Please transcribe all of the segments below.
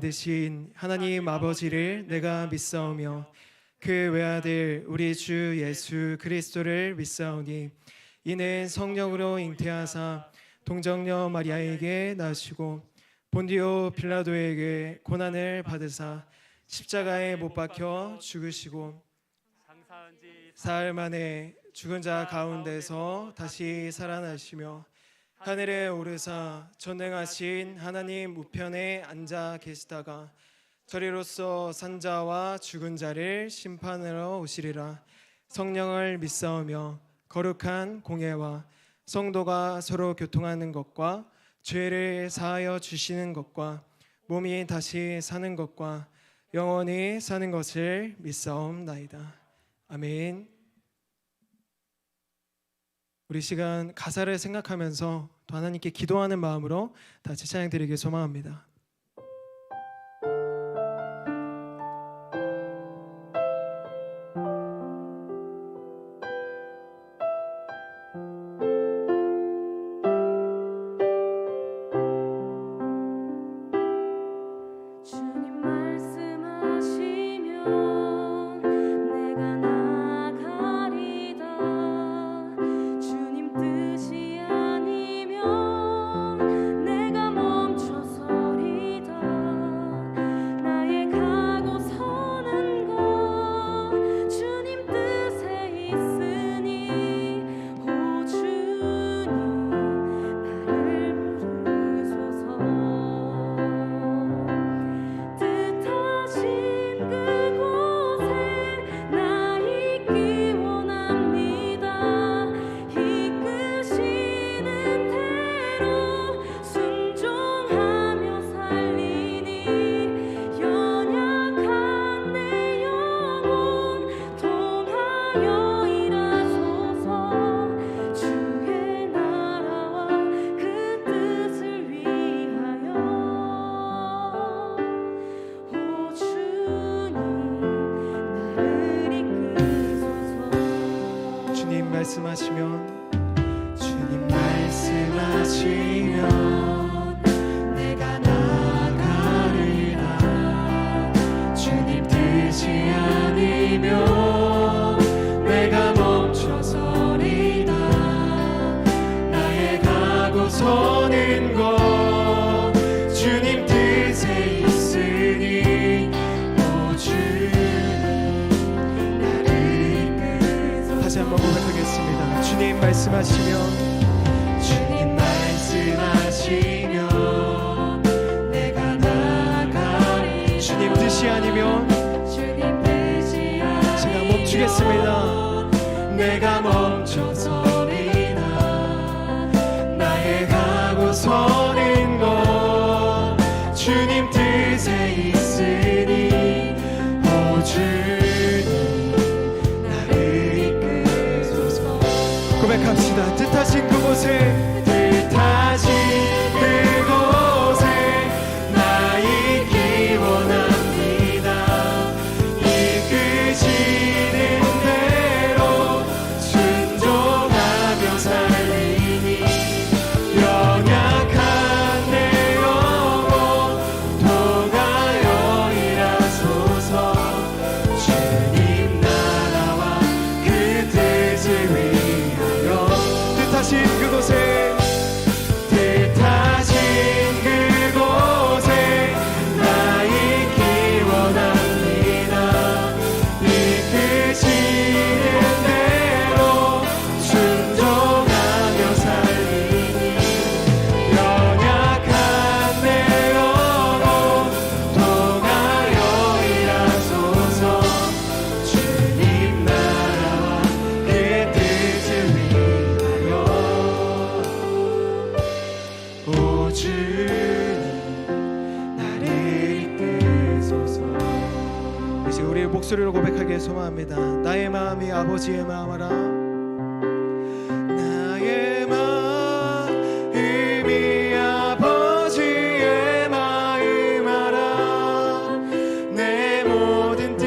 되신 하나님 아버지를 내가 믿사오며 그 외아들 우리 주 예수 그리스도를 믿사오니 이는 성령으로 잉태하사 동정녀 마리아에게 나시고 본디오 빌라도에게 고난을 받으사 십자가에 못 박혀 죽으시고 사흘 만에 죽은 자 가운데서 다시 살아나시며 하늘에 오르사 전능하신 하나님 우편에 앉아 계시다가 저리로서 산자와 죽은 자를 심판하러 오시리라. 성령을 믿사오며 거룩한 공예와 성도가 서로 교통하는 것과 죄를 사하여 주시는 것과 몸이 다시 사는 것과 영원히 사는 것을 믿사옵나이다. 아멘. 우리 시간 가사를 생각하면서 또 하나님께 기도하는 마음으로 다 찬양 드리길 소망합니다. 주님 말씀하시면 내가 나아가리라. 주님 뜻이 아니면 내가 멈춰서리다. 나의 가고 서는 것 주님 뜻에 있으니 오 주님 나를 이끌소서. 다시 한번 고백하겠습니다. 주님 말씀하시면 내가 나가리. 주님 뜻이 아니면 제가 멈추겠습니다. 내가 멈춰서리라. 나의 가고 서는 것 주님 뜻에 있으니 오 주님 나를 이끌소서. 고백합시다. 뜻하신 그곳에 나 있기 원합니다. 이끄시는 대로 순종하며 살리니 연약한 내 영혼 통하여 일하소서. 주님 나라와 그 뜻을 위하여 뜻하신 그곳에 목소리로 고백하기를 소망합니다. 나의 마음이 아버지의 마음이라. 나의 마음이 아버지의 마음이라. 내 모든 뜻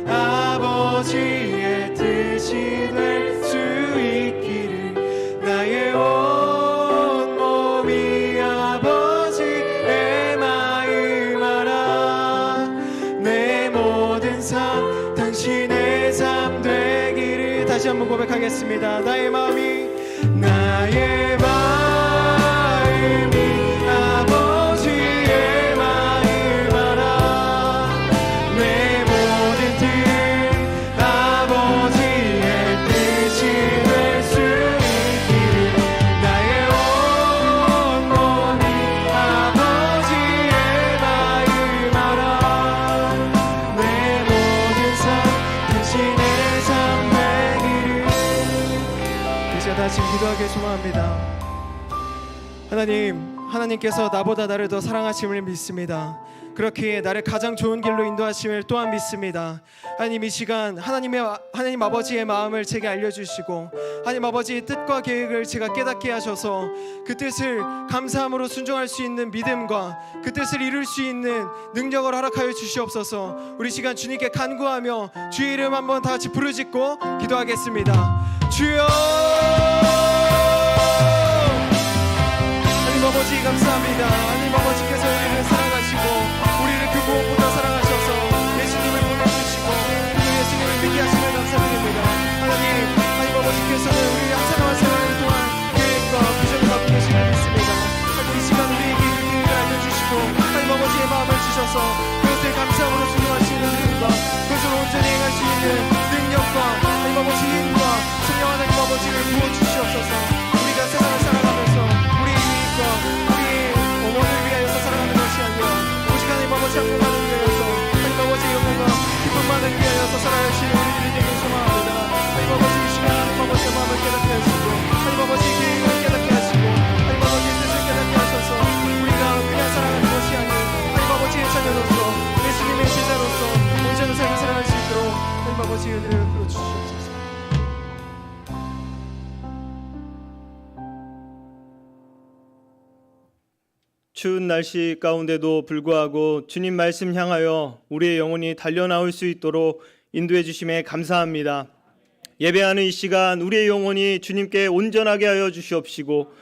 아버지의 뜻이 될 수 있기를. 나의 온 몸이 아버지의 마음이라. 한번 고백하겠습니다. 나의 마음이 아버지의 마음 알아. 내 모든 뜻 아버지의 뜻이 될 수 있기를. 나의 온 몸이 아버지의 마음 알아. 내 모든 삶 당신의 삶 되기를. 이 시간 다시 기도하길 소망합니다. 하나님께서 나보다 나를 더 사랑하심을 믿습니다. 그렇기에 나를 가장 좋은 길로 인도하심을 또한 믿습니다. 하나님, 이 시간 하나님 아버지의 마음을 제게 알려주시고 하나님 아버지의 뜻과 계획을 제가 깨닫게 하셔서 그 뜻을 감사함으로 순종할 수 있는 믿음과 그 뜻을 이룰 수 있는 능력을 허락하여 주시옵소서. 우리 시간 주님께 간구하며 주의 이름 한번 다 같이 부르짖고 기도하겠습니다. 주여, 하나님 아버지 감사합니다. 하나님 아버지께서 우리를 사랑하시고 우리를 그 무엇보다 사랑하셔서 예수님을 보내주시고 그 예수님을 믿게 하심을 감사드립니다. 하나님 아버지께서는 우리의 한 사람한 사람을 통한 계획과 비전을 갖고 계심을 믿습니다. 하나님, 이 시간 우리에게 그 계획을 알려주시고 하나님 아버지의 마음을 주셔서 그것을 감사함으로 순종할 수 있는 힘과 그것을 온전히 행할 수 있는 능력과 하나님 아버지 힘과 성령 하나님 아버지를 부어주시옵소서. 우리가 세상을 살아가면서 우리의 유익과 우리의 어머니를 위하여서 살아가는 것이 아니라 오직 하나님 아버지 한 분만을 위하여서 하나님 아버지 영광과 기쁨만을 위하여서 살아가시는 우리들이 되길 소망합니다. 하나님 아버지, 이 시간 하나님 아버지의 마음을 깨닫게 하시고 하나님 아버지의 계획을 깨닫게 하시고 하나님 아버지의 뜻을 깨닫게 하셔서 우리가 그냥 살아가는 것이 아닌 하나님 아버지의 자녀로서 예수님의 제자로서 온전한 삶을 살아갈 수 있도록 하나님 아버지의 은혜를 부어주시옵소서. 추운 날씨 가운데도 불구하고 주님 말씀 향하여 우리의 영혼이 달려나올 수 있도록 인도해 주심에 감사합니다. 예배하는 이 시간 우리의 영혼이 주님께 온전하게 하여 주시옵시고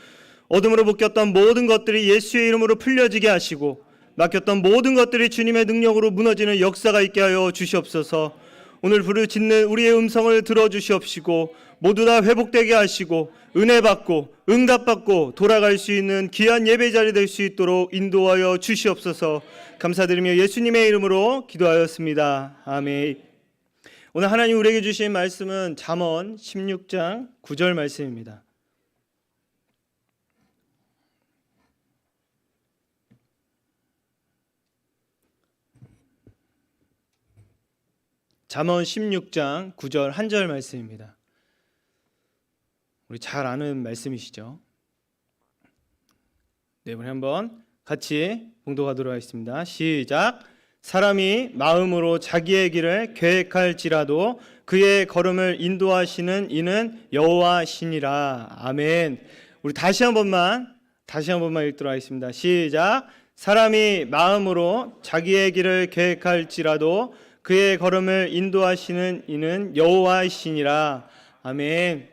어둠으로 묶였던 모든 것들이 예수의 이름으로 풀려지게 하시고 막혔던 모든 것들이 주님의 능력으로 무너지는 역사가 있게 하여 주시옵소서. 오늘 부르짖는 우리의 음성을 들어주시옵시고 모두 다 회복되게 하시고 은혜 받고 응답 받고 돌아갈 수 있는 귀한 예배 자리 될 수 있도록 인도하여 주시옵소서. 감사드리며 예수님의 이름으로 기도하였습니다. 아멘. 오늘 하나님 우리에게 주신 말씀은 잠언 16장 9절 말씀입니다. 잠언 16장 9절 한 절 말씀입니다. 우리 잘 아는 말씀이시죠? 네, 우리 한번 같이 봉독하도록 하겠습니다. 시작. 사람이 마음으로 자기의 길을 계획할지라도 그의 걸음을 인도하시는 이는 여호와시니라. 아멘. 우리 다시 한 번만 읽도록 하겠습니다. 시작. 사람이 마음으로 자기의 길을 계획할지라도 그의 걸음을 인도하시는 이는 여호와이시니라. 아멘.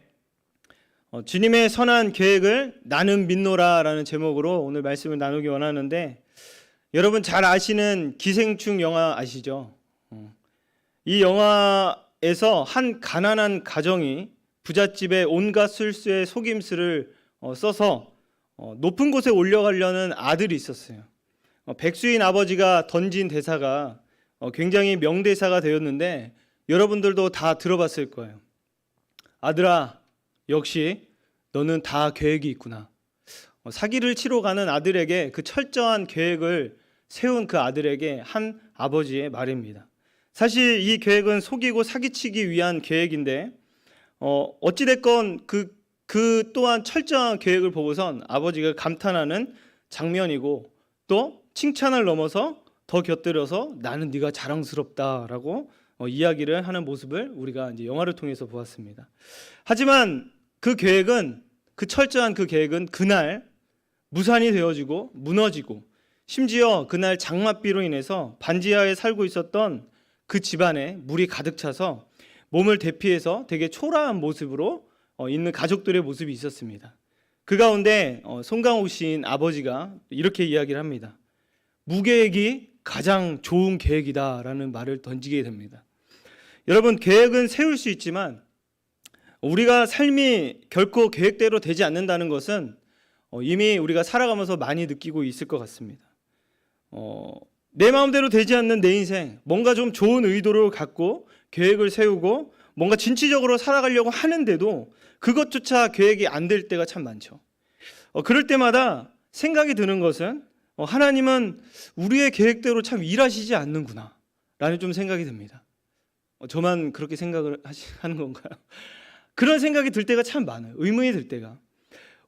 주님의 선한 계획을 나는 믿노라라는 제목으로 오늘 말씀을 나누기 원하는데, 여러분 잘 아시는 기생충 영화 아시죠? 이 영화에서 한 가난한 가정이 부잣집에 온갖 술수에 속임수를 써서 높은 곳에 올려가려는 아들이 있었어요. 백수인 아버지가 던진 대사가 굉장히 명대사가 되었는데 여러분들도 다 들어봤을 거예요. 아들아, 역시 너는 다 계획이 있구나. 사기를 치러 가는 아들에게 그 철저한 계획을 세운 그 아들에게 한 아버지의 말입니다. 사실 이 계획은 속이고 사기치기 위한 계획인데 어찌됐건 그 또한 철저한 계획을 보고선 아버지가 감탄하는 장면이고, 또 칭찬을 넘어서 더 곁들여서 나는 네가 자랑스럽다라고 이야기를 하는 모습을 우리가 이제 영화를 통해서 보았습니다. 하지만 그 철저한 그 계획은 그날 무산이 되어지고 무너지고, 심지어 그날 장맛비로 인해서 반지하에 살고 있었던 그 집안에 물이 가득 차서 몸을 대피해서 되게 초라한 모습으로 있는 가족들의 모습이 있었습니다. 그 가운데 송강호 시인 아버지가 이렇게 이야기를 합니다. 무계획이 가장 좋은 계획이다라는 말을 던지게 됩니다. 여러분, 계획은 세울 수 있지만 우리가 삶이 결코 계획대로 되지 않는다는 것은 이미 우리가 살아가면서 많이 느끼고 있을 것 같습니다. 내 마음대로 되지 않는 내 인생, 뭔가 좀 좋은 의도를 갖고 계획을 세우고 뭔가 진취적으로 살아가려고 하는데도 그것조차 계획이 안 될 때가 참 많죠. 그럴 때마다 생각이 드는 것은 하나님은 우리의 계획대로 참 일하시지 않는구나 라는 좀 생각이 듭니다. 저만 그렇게 생각을 하는 건가요? 그런 생각이 들 때가 참 많아요. 의문이 들 때가.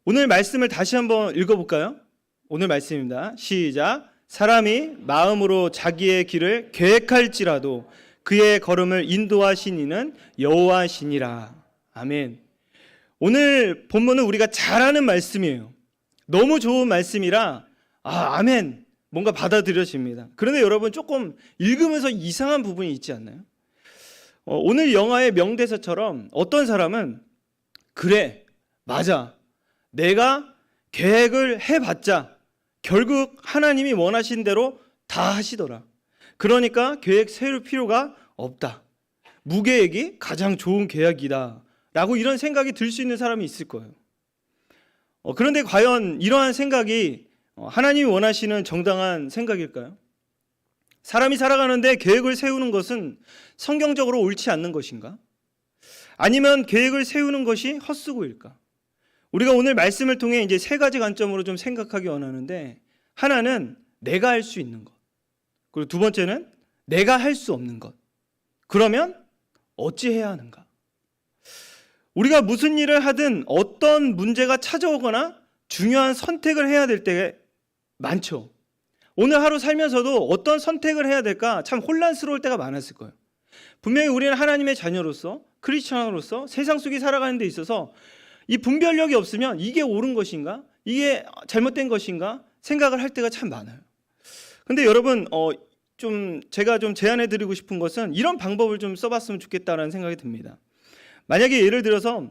오늘 말씀을 다시 한번 읽어볼까요? 오늘 말씀입니다. 시작. 사람이 마음으로 자기의 길을 계획할지라도 그의 걸음을 인도하신 이는 여호와시니라. 아멘. 오늘 본문은 우리가 잘 아는 말씀이에요. 너무 좋은 말씀이라 아멘 뭔가 받아들여집니다. 그런데 여러분 조금 읽으면서 이상한 부분이 있지 않나요? 오늘 영화의 명대사처럼 어떤 사람은 그래 맞아 내가 계획을 해봤자 결국 하나님이 원하신 대로 다 하시더라. 그러니까 계획 세울 필요가 없다. 무계획이 가장 좋은 계획이다 라고 이런 생각이 들 수 있는 사람이 있을 거예요. 그런데 과연 이러한 생각이 하나님이 원하시는 정당한 생각일까요? 사람이 살아가는데 계획을 세우는 것은 성경적으로 옳지 않는 것인가? 아니면 계획을 세우는 것이 헛수고일까? 우리가 오늘 말씀을 통해 이제 세 가지 관점으로 좀 생각하기 원하는데, 하나는 내가 할 수 있는 것, 그리고 두 번째는 내가 할 수 없는 것. 그러면 어찌 해야 하는가? 우리가 무슨 일을 하든 어떤 문제가 찾아오거나 중요한 선택을 해야 될 때 많죠. 오늘 하루 살면서도 어떤 선택을 해야 될까 참 혼란스러울 때가 많았을 거예요. 분명히 우리는 하나님의 자녀로서, 크리스천으로서 세상 속에 살아가는 데 있어서 이 분별력이 없으면 이게 옳은 것인가? 이게 잘못된 것인가? 생각을 할 때가 참 많아요. 근데 여러분 제가 좀 제안해 드리고 싶은 것은 이런 방법을 좀 써봤으면 좋겠다라는 생각이 듭니다. 만약에 예를 들어서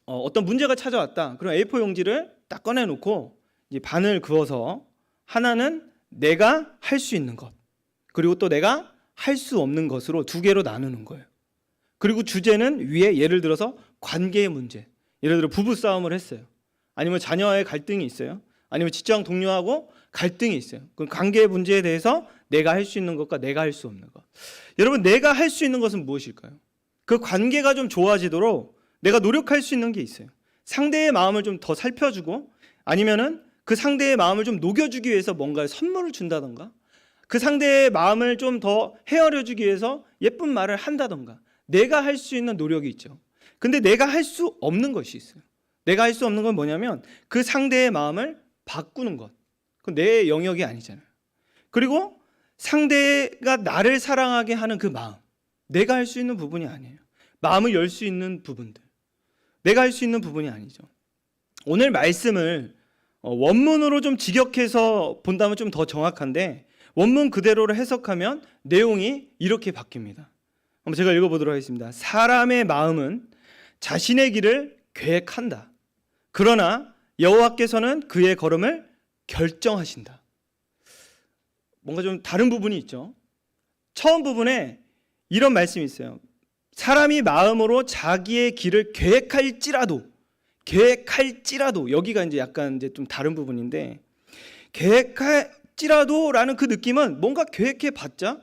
어떤 문제가 찾아왔다. 그럼 A4 용지를 딱 꺼내놓고 이제 반을 그어서 하나는 내가 할 수 있는 것, 그리고 또 내가 할 수 없는 것으로 두 개로 나누는 거예요. 그리고 주제는 위에 예를 들어서 관계의 문제, 예를 들어 부부 싸움을 했어요. 아니면 자녀와의 갈등이 있어요. 아니면 직장 동료하고 갈등이 있어요. 그럼 관계의 문제에 대해서 내가 할 수 있는 것과 내가 할 수 없는 것. 여러분, 내가 할 수 있는 것은 무엇일까요? 그 관계가 좀 좋아지도록 내가 노력할 수 있는 게 있어요. 상대의 마음을 좀 더 살펴주고, 아니면은 그 상대의 마음을 좀 녹여주기 위해서 뭔가 선물을 준다던가, 그 상대의 마음을 좀 더 헤아려주기 위해서 예쁜 말을 한다던가, 내가 할 수 있는 노력이 있죠. 근데 내가 할 수 없는 것이 있어요. 내가 할 수 없는 건 뭐냐면 그 상대의 마음을 바꾸는 것. 그건 내 영역이 아니잖아요. 그리고 상대가 나를 사랑하게 하는 그 마음, 내가 할 수 있는 부분이 아니에요. 마음을 열 수 있는 부분들, 내가 할 수 있는 부분이 아니죠. 오늘 말씀을 원문으로 좀 직역해서 본다면 좀 더 정확한데, 원문 그대로를 해석하면 내용이 이렇게 바뀝니다. 한번 제가 읽어보도록 하겠습니다. 사람의 마음은 자신의 길을 계획한다. 그러나 여호와께서는 그의 걸음을 결정하신다. 뭔가 좀 다른 부분이 있죠. 처음 부분에 이런 말씀이 있어요. 사람이 마음으로 자기의 길을 계획할지라도, 여기가 이제 약간 이제 좀 다른 부분인데, 계획할지라도라는 그 느낌은 뭔가 계획해 봤자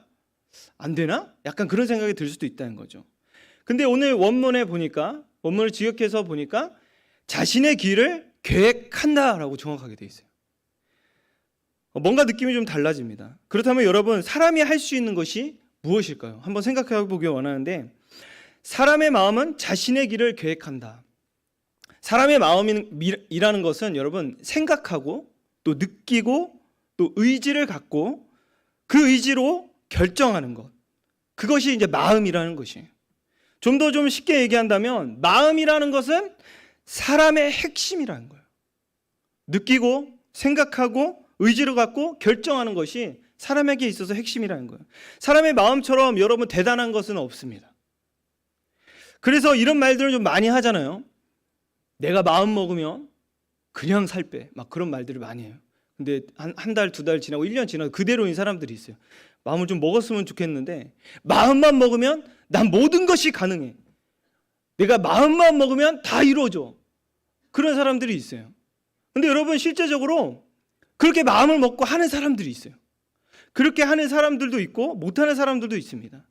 안 되나? 약간 그런 생각이 들 수도 있다는 거죠. 근데 오늘 원문에 보니까, 원문을 직역해서 보니까 자신의 길을 계획한다라고 정확하게 돼 있어요. 뭔가 느낌이 좀 달라집니다. 그렇다면 여러분, 사람이 할 수 있는 것이 무엇일까요? 한번 생각해 보기 원하는데, 사람의 마음은 자신의 길을 계획한다. 사람의 마음이라는 것은 여러분, 생각하고 또 느끼고 또 의지를 갖고 그 의지로 결정하는 것, 그것이 이제 마음이라는 것이에요. 좀 더 좀 쉽게 얘기한다면 마음이라는 것은 사람의 핵심이라는 거예요. 느끼고 생각하고 의지를 갖고 결정하는 것이 사람에게 있어서 핵심이라는 거예요. 사람의 마음처럼 여러분 대단한 것은 없습니다. 그래서 이런 말들을 좀 많이 하잖아요. 내가 마음 먹으면 그냥 살 빼, 막 그런 말들을 많이 해요. 근데 한 달, 두 달 지나고 1년 지나고 그대로인 사람들이 있어요. 마음을 좀 먹었으면 좋겠는데 마음만 먹으면 난 모든 것이 가능해. 내가 마음만 먹으면 다 이루어져. 그런 사람들이 있어요. 근데 여러분 실제적으로 그렇게 마음을 먹고 하는 사람들이 있어요. 그렇게 하는 사람들도 있고 못하는 사람들도 있습니다.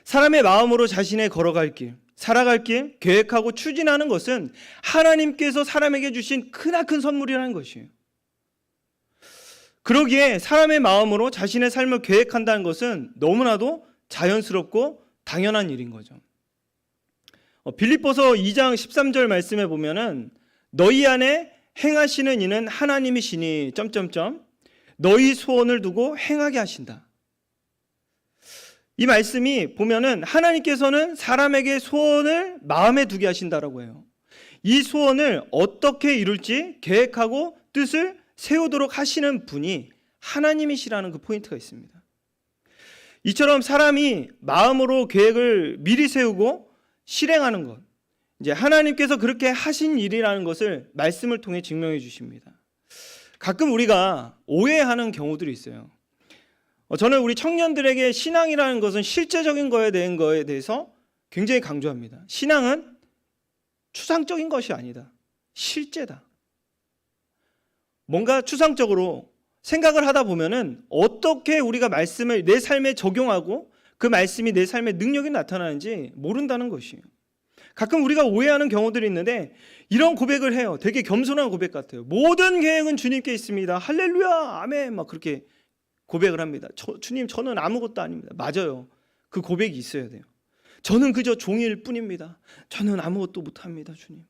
사람의 마음으로 자신의 걸어갈 길, 살아갈 길, 계획하고 추진하는 것은 하나님께서 사람에게 주신 크나큰 선물이라는 것이에요. 그러기에 사람의 마음으로 자신의 삶을 계획한다는 것은 너무나도 자연스럽고 당연한 일인 거죠. 빌립보서 2장 13절 말씀에 보면은 너희 안에 행하시는 이는 하나님이시니 너희 소원을 두고 행하게 하신다. 이 말씀이 보면은 하나님께서는 사람에게 소원을 마음에 두게 하신다라고 해요. 이 소원을 어떻게 이룰지 계획하고 뜻을 세우도록 하시는 분이 하나님이시라는 그 포인트가 있습니다. 이처럼 사람이 마음으로 계획을 미리 세우고 실행하는 것, 이제 하나님께서 그렇게 하신 일이라는 것을 말씀을 통해 증명해 주십니다. 가끔 우리가 오해하는 경우들이 있어요. 저는 우리 청년들에게 신앙이라는 것은 실제적인 거에 대한 거에 대해서 굉장히 강조합니다. 신앙은 추상적인 것이 아니다. 실제다. 뭔가 추상적으로 생각을 하다 보면은 어떻게 우리가 말씀을 내 삶에 적용하고 그 말씀이 내 삶의 능력이 나타나는지 모른다는 것이에요. 가끔 우리가 오해하는 경우들이 있는데 이런 고백을 해요. 되게 겸손한 고백 같아요. 모든 계획은 주님께 있습니다. 할렐루야, 아멘, 막 그렇게 고백을 합니다. 주님, 저는 아무것도 아닙니다. 맞아요. 그 고백이 있어야 돼요. 저는 그저 종일 뿐입니다. 저는 아무것도 못합니다, 주님.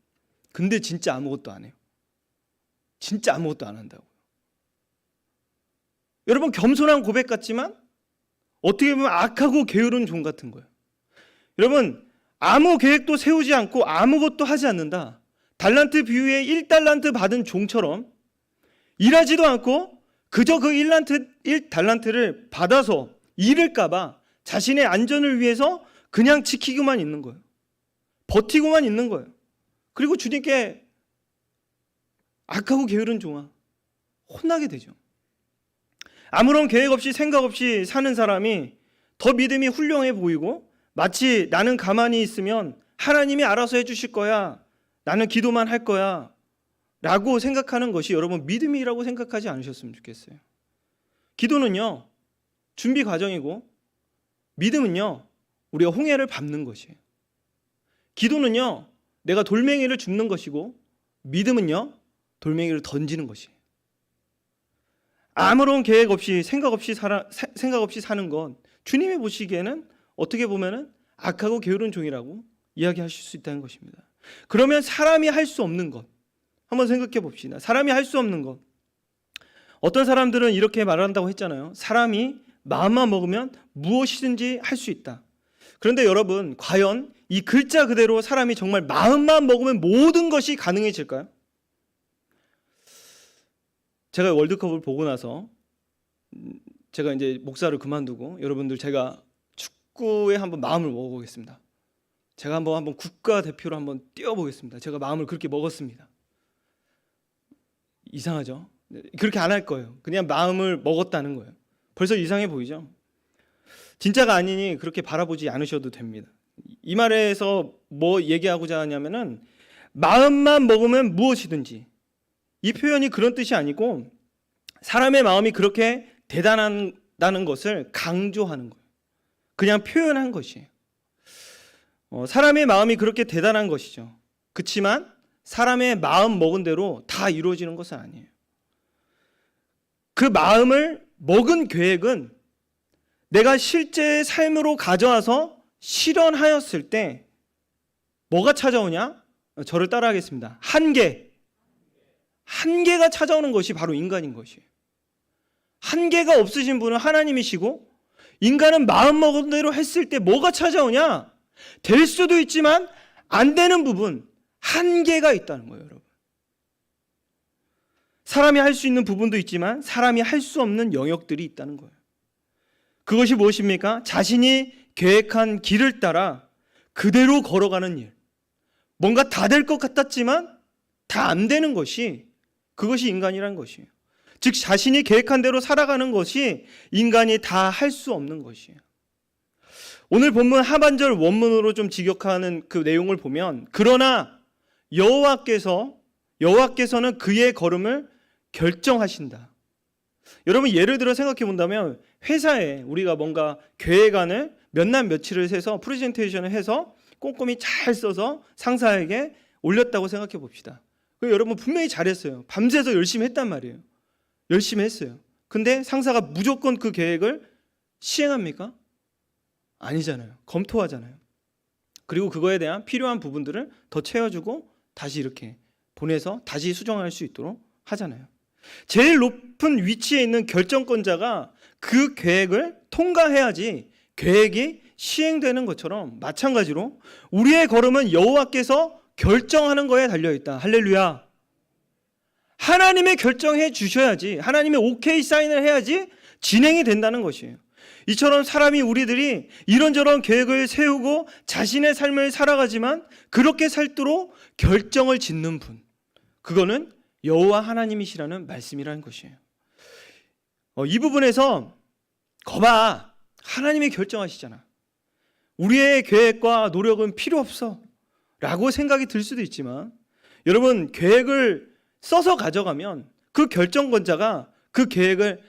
근데 진짜 아무것도 안 해요. 진짜 아무것도 안 한다고요. 여러분, 겸손한 고백 같지만 어떻게 보면 악하고 게으른 종 같은 거예요. 여러분, 아무 계획도 세우지 않고 아무것도 하지 않는다. 달란트 비유에 1달란트 받은 종처럼 일하지도 않고 그저 그 1달란트를 받아서 잃을까봐 자신의 안전을 위해서 그냥 지키고만 있는 거예요. 버티고만 있는 거예요. 그리고 주님께 악하고 게으른 종아, 혼나게 되죠. 아무런 계획 없이 생각 없이 사는 사람이 더 믿음이 훌륭해 보이고 마치 나는 가만히 있으면 하나님이 알아서 해주실 거야, 나는 기도만 할 거야 라고 생각하는 것이 여러분 믿음이라고 생각하지 않으셨으면 좋겠어요. 기도는요 준비 과정이고 믿음은요 우리가 홍해를 밟는 것이에요. 기도는요 내가 돌멩이를 줍는 것이고 믿음은요 돌멩이를 던지는 것이에요. 아무런 계획 없이 생각 없이 사는 건 주님이 보시기에는 어떻게 보면은 악하고 게으른 종이라고 이야기하실 수 있다는 것입니다. 그러면 사람이 할 수 없는 것 한번 생각해 봅시다. 사람이 할 수 없는 것. 어떤 사람들은 이렇게 말한다고 했잖아요. 사람이 마음만 먹으면 무엇이든지 할 수 있다. 그런데 여러분, 과연 이 글자 그대로 사람이 정말 마음만 먹으면 모든 것이 가능해질까요? 제가 월드컵을 보고 나서 제가 이제 목사를 그만두고 여러분들 제가 축구에 한번 마음을 먹어보겠습니다. 제가 한번 국가대표로 한번 뛰어보겠습니다. 제가 마음을 그렇게 먹었습니다. 이상하죠? 그렇게 안 할 거예요. 그냥 마음을 먹었다는 거예요. 벌써 이상해 보이죠? 진짜가 아니니 그렇게 바라보지 않으셔도 됩니다. 이 말에서 뭐 얘기하고자 하냐면은 마음만 먹으면 무엇이든지, 이 표현이 그런 뜻이 아니고 사람의 마음이 그렇게 대단하다는 것을 강조하는 거예요. 그냥 표현한 것이에요. 사람의 마음이 그렇게 대단한 것이죠. 그렇지만 사람의 마음 먹은 대로 다 이루어지는 것은 아니에요. 그 마음을 먹은 계획은 내가 실제 삶으로 가져와서 실현하였을 때 뭐가 찾아오냐? 저를 따라하겠습니다. 한계가 찾아오는 것이 바로 인간인 것이에요. 한계가 없으신 분은 하나님이시고 인간은 마음 먹은 대로 했을 때 뭐가 찾아오냐? 될 수도 있지만 안 되는 부분, 한계가 있다는 거예요, 여러분. 사람이 할 수 있는 부분도 있지만 사람이 할 수 없는 영역들이 있다는 거예요. 그것이 무엇입니까? 자신이 계획한 길을 따라 그대로 걸어가는 일. 뭔가 다 될 것 같았지만 다 안 되는 것이, 그것이 인간이라는 것이에요. 즉 자신이 계획한 대로 살아가는 것이 인간이 다 할 수 없는 것이에요. 오늘 본문 하반절 원문으로 좀 직역하는 그 내용을 보면 그러나 여호와께서는 그의 걸음을 결정하신다. 여러분 예를 들어 생각해 본다면 회사에 우리가 뭔가 계획안을 몇 날 며칠을 세서 프레젠테이션을 해서 꼼꼼히 잘 써서 상사에게 올렸다고 생각해 봅시다. 여러분 분명히 잘했어요. 밤새서 열심히 했단 말이에요. 열심히 했어요. 근데 상사가 무조건 그 계획을 시행합니까? 아니잖아요. 검토하잖아요. 그리고 그거에 대한 필요한 부분들을 더 채워주고 다시 이렇게 보내서 다시 수정할 수 있도록 하잖아요. 제일 높은 위치에 있는 결정권자가 그 계획을 통과해야지 계획이 시행되는 것처럼 마찬가지로 우리의 걸음은 여호와께서 결정하는 거에 달려있다. 할렐루야. 하나님의 결정해 주셔야지, 하나님의 오케이 사인을 해야지 진행이 된다는 것이에요. 이처럼 우리들이 이런저런 계획을 세우고 자신의 삶을 살아가지만 그렇게 살도록 결정을 짓는 분, 그거는 여호와 하나님이시라는 말씀이라는 것이에요. 이 부분에서 거봐, 하나님이 결정하시잖아. 우리의 계획과 노력은 필요 없어 라고 생각이 들 수도 있지만, 여러분 계획을 써서 가져가면 그 결정권자가 그 계획을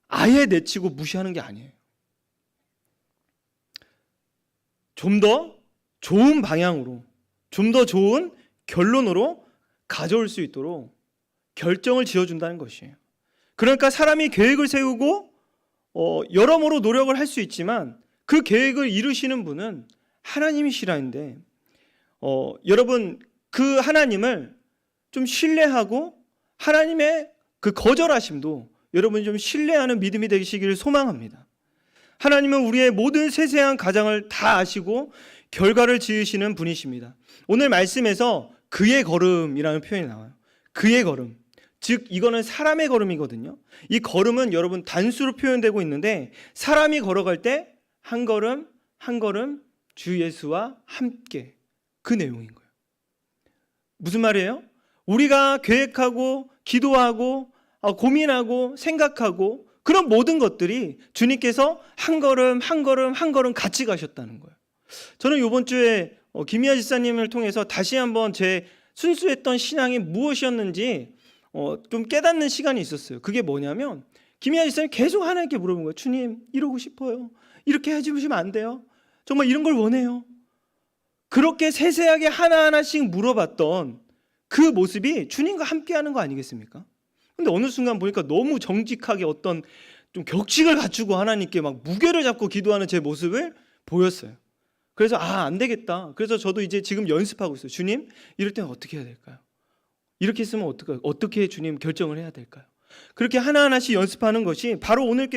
아예 내치고 무시하는 게 아니에요. 좀 더 좋은 방향으로, 좀 더 좋은 결론으로 가져올 수 있도록 결정을 지어준다는 것이에요. 그러니까 사람이 계획을 세우고 여러모로 노력을 할 수 있지만 그 계획을 이루시는 분은 하나님이시라는데, 여러분 그 하나님을 좀 신뢰하고 하나님의 그 거절하심도 여러분이 좀 신뢰하는 믿음이 되시기를 소망합니다. 하나님은 우리의 모든 세세한 가장을 다 아시고 결과를 지으시는 분이십니다. 오늘 말씀에서 그의 걸음이라는 표현이 나와요. 그의 걸음. 즉 이거는 사람의 걸음이거든요. 이 걸음은 여러분 단수로 표현되고 있는데 사람이 걸어갈 때 한 걸음 한 걸음 주 예수와 함께, 그 내용인 거예요. 무슨 말이에요? 우리가 계획하고 기도하고 고민하고 생각하고 그런 모든 것들이 주님께서 한 걸음 한 걸음 한 걸음 같이 가셨다는 거예요. 저는 이번 주에 김희아 지사님을 통해서 다시 한번 제 순수했던 신앙이 무엇이었는지 좀 깨닫는 시간이 있었어요. 그게 뭐냐면 김희아 지사님이 계속 하나님께 물어본 거예요. 주님 이러고 싶어요. 이렇게 해주시면 안 돼요? 정말 이런 걸 원해요. 그렇게 세세하게 하나하나씩 물어봤던 그 모습이 주님과 함께하는 거 아니겠습니까? 근데 어느 순간 보니까 너무 정직하게 어떤 좀 격식을 갖추고 하나님께 막 무게를 잡고 기도하는 제 모습을 보였어요. 그래서 안 되겠다. 그래서 저도 이제 지금 연습하고 있어요. 주님, 이럴 때는 어떻게 해야 될까요? 이렇게 했으면 어떻게 주님 결정을 해야 될까요? 그렇게 하나하나씩 연습하는 것이 바로 오늘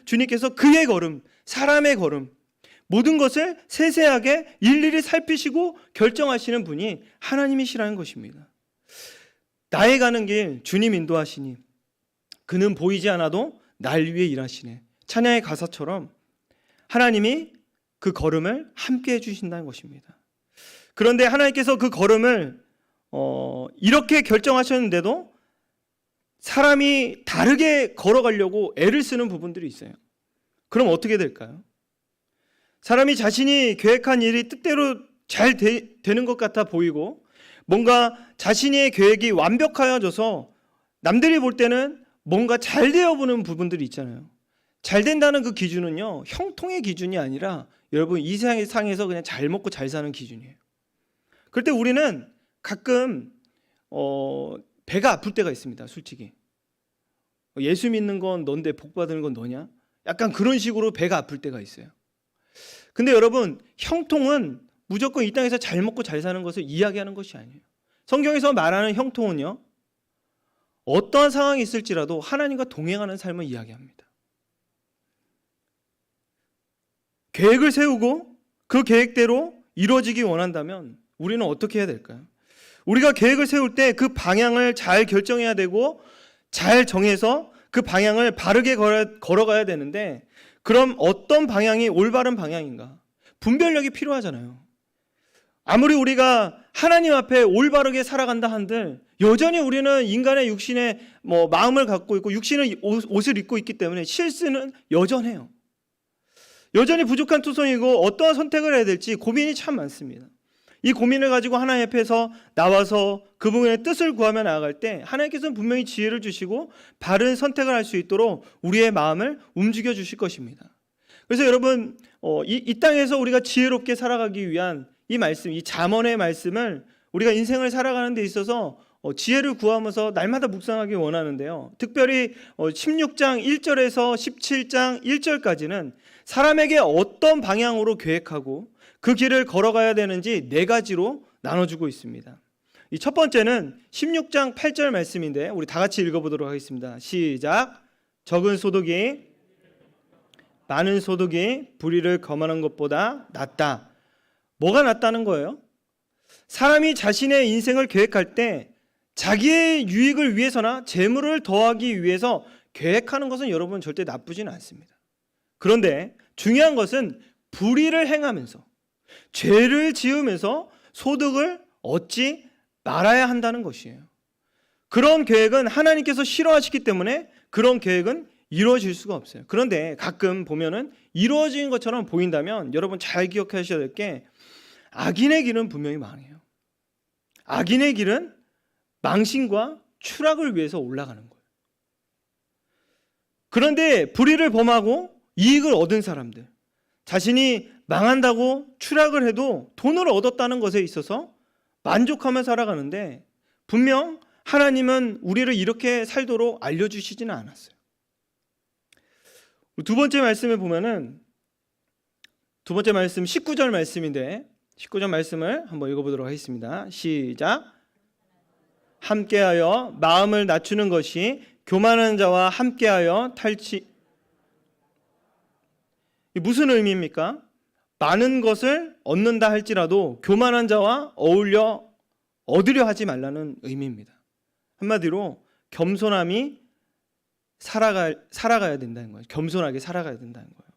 주님께서 그의 걸음, 사람의 걸음, 모든 것을 세세하게 일일이 살피시고 결정하시는 분이 하나님이시라는 것입니다. 나의 가는 길 주님 인도하시니 그는 보이지 않아도 날 위해 일하시네. 찬양의 가사처럼 하나님이 그 걸음을 함께 해주신다는 것입니다. 그런데 하나님께서 그 걸음을 이렇게 결정하셨는데도 사람이 다르게 걸어가려고 애를 쓰는 부분들이 있어요. 그럼 어떻게 될까요? 사람이 자신이 계획한 일이 뜻대로 잘 되는 것 같아 보이고 뭔가 자신의 계획이 완벽하여져서 남들이 볼 때는 뭔가 잘 되어 보는 부분들이 있잖아요. 잘 된다는 그 기준은요, 형통의 기준이 아니라 여러분 이 세상에서 그냥 잘 먹고 잘 사는 기준이에요. 그럴 때 우리는 가끔 배가 아플 때가 있습니다. 솔직히 예수 믿는 건 넌데 복 받는 건 너냐? 약간 그런 식으로 배가 아플 때가 있어요. 근데 여러분 형통은 무조건 이 땅에서 잘 먹고 잘 사는 것을 이야기하는 것이 아니에요. 성경에서 말하는 형통은요, 어떠한 상황이 있을지라도 하나님과 동행하는 삶을 이야기합니다. 계획을 세우고 그 계획대로 이루어지기 원한다면 우리는 어떻게 해야 될까요? 우리가 계획을 세울 때 그 방향을 잘 결정해야 되고 잘 정해서 그 방향을 바르게 걸어가야 되는데, 그럼 어떤 방향이 올바른 방향인가? 분별력이 필요하잖아요. 아무리 우리가 하나님 앞에 올바르게 살아간다 한들 여전히 우리는 인간의 육신의 마음을 갖고 있고 육신의 옷을 입고 있기 때문에 실수는 여전해요. 여전히 부족한 투성이고 어떠한 선택을 해야 될지 고민이 참 많습니다. 이 고민을 가지고 하나님 앞에서 나와서 그분의 뜻을 구하며 나아갈 때 하나님께서는 분명히 지혜를 주시고 바른 선택을 할 수 있도록 우리의 마음을 움직여 주실 것입니다. 그래서 여러분 이 땅에서 우리가 지혜롭게 살아가기 위한 이 말씀, 이 잠언의 말씀을 우리가 인생을 살아가는 데 있어서 지혜를 구하면서 날마다 묵상하기 원하는데요. 특별히 16장 1절에서 17장 1절까지는 사람에게 어떤 방향으로 계획하고 그 길을 걸어가야 되는지 4가지로 나눠주고 있습니다. 이 첫 번째는 16장 8절 말씀인데 우리 다 같이 읽어보도록 하겠습니다. 시작. 적은 소득이 많은 소득이 불의를 범하는 것보다 낫다. 뭐가 낫다는 거예요? 사람이 자신의 인생을 계획할 때 자기의 유익을 위해서나 재물을 더하기 위해서 계획하는 것은 여러분 절대 나쁘지는 않습니다. 그런데 중요한 것은 불의를 행하면서 죄를 지으면서 소득을 얻지 말아야 한다는 것이에요. 그런 계획은 하나님께서 싫어하시기 때문에 그런 계획은 이루어질 수가 없어요. 그런데 가끔 보면은 이루어진 것처럼 보인다면 여러분 잘 기억하셔야 될 게 악인의 길은 분명히 망해요. 악인의 길은 망신과 추락을 위해서 올라가는 거예요. 그런데 불의를 범하고 이익을 얻은 사람들, 자신이 망한다고 추락을 해도 돈을 얻었다는 것에 있어서 만족하며 살아가는데 분명 하나님은 우리를 이렇게 살도록 알려주시지는 않았어요. 두 번째 말씀을 보면은 두 번째 말씀 19절 말씀인데 19절 말씀을 한번 읽어보도록 하겠습니다. 시작. 함께하여 마음을 낮추는 것이 교만한 자와 함께하여 탈취. 무슨 의미입니까? 많은 것을 얻는다 할지라도 교만한 자와 얻으려 하지 말라는 의미입니다. 한마디로 겸손함이 살아가야 된다는 거예요. 겸손하게 살아가야 된다는 거예요.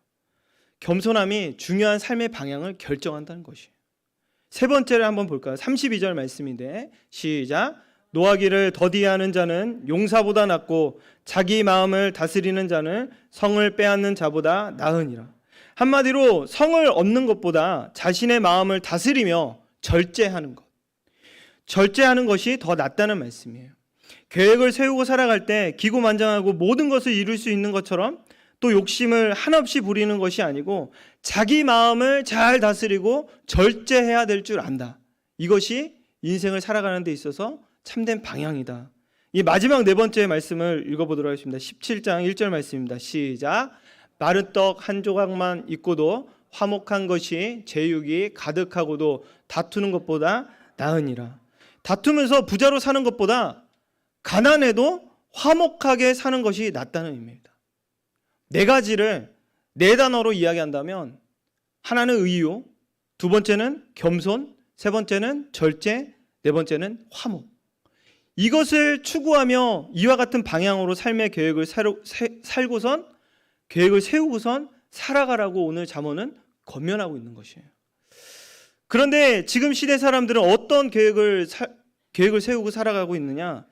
겸손함이 중요한 삶의 방향을 결정한다는 것이에요. 세 번째를 한번 볼까요? 32절 말씀인데 시작. 노하기를 더디하는 자는 용사보다 낫고 자기 마음을 다스리는 자는 성을 빼앗는 자보다 나으니라. 한마디로 성을 얻는 것보다 자신의 마음을 다스리며 절제하는 것이 더 낫다는 말씀이에요. 계획을 세우고 살아갈 때 기고만장하고 모든 것을 이룰 수 있는 것처럼 또 욕심을 한없이 부리는 것이 아니고 자기 마음을 잘 다스리고 절제해야 될 줄 안다. 이것이 인생을 살아가는 데 있어서 참된 방향이다. 이 마지막 네 번째 말씀을 읽어보도록 하겠습니다. 17장 1절 말씀입니다. 시작. 마른 떡 한 조각만 있고도 화목한 것이 제육이 가득하고도 다투는 것보다 나으니라. 다투면서 부자로 사는 것보다 가난해도 화목하게 사는 것이 낫다는 의미입니다. 4가지를 4단어로 이야기한다면 하나는 의요, 두 번째는 겸손, 세 번째는 절제, 네 번째는 화목. 이것을 추구하며 이와 같은 방향으로 삶의 계획을 세우고선 살아가라고 오늘 잠언은 권면하고 있는 것이에요. 그런데 지금 시대 사람들은 어떤 계획을 세우고 살아가고 있느냐?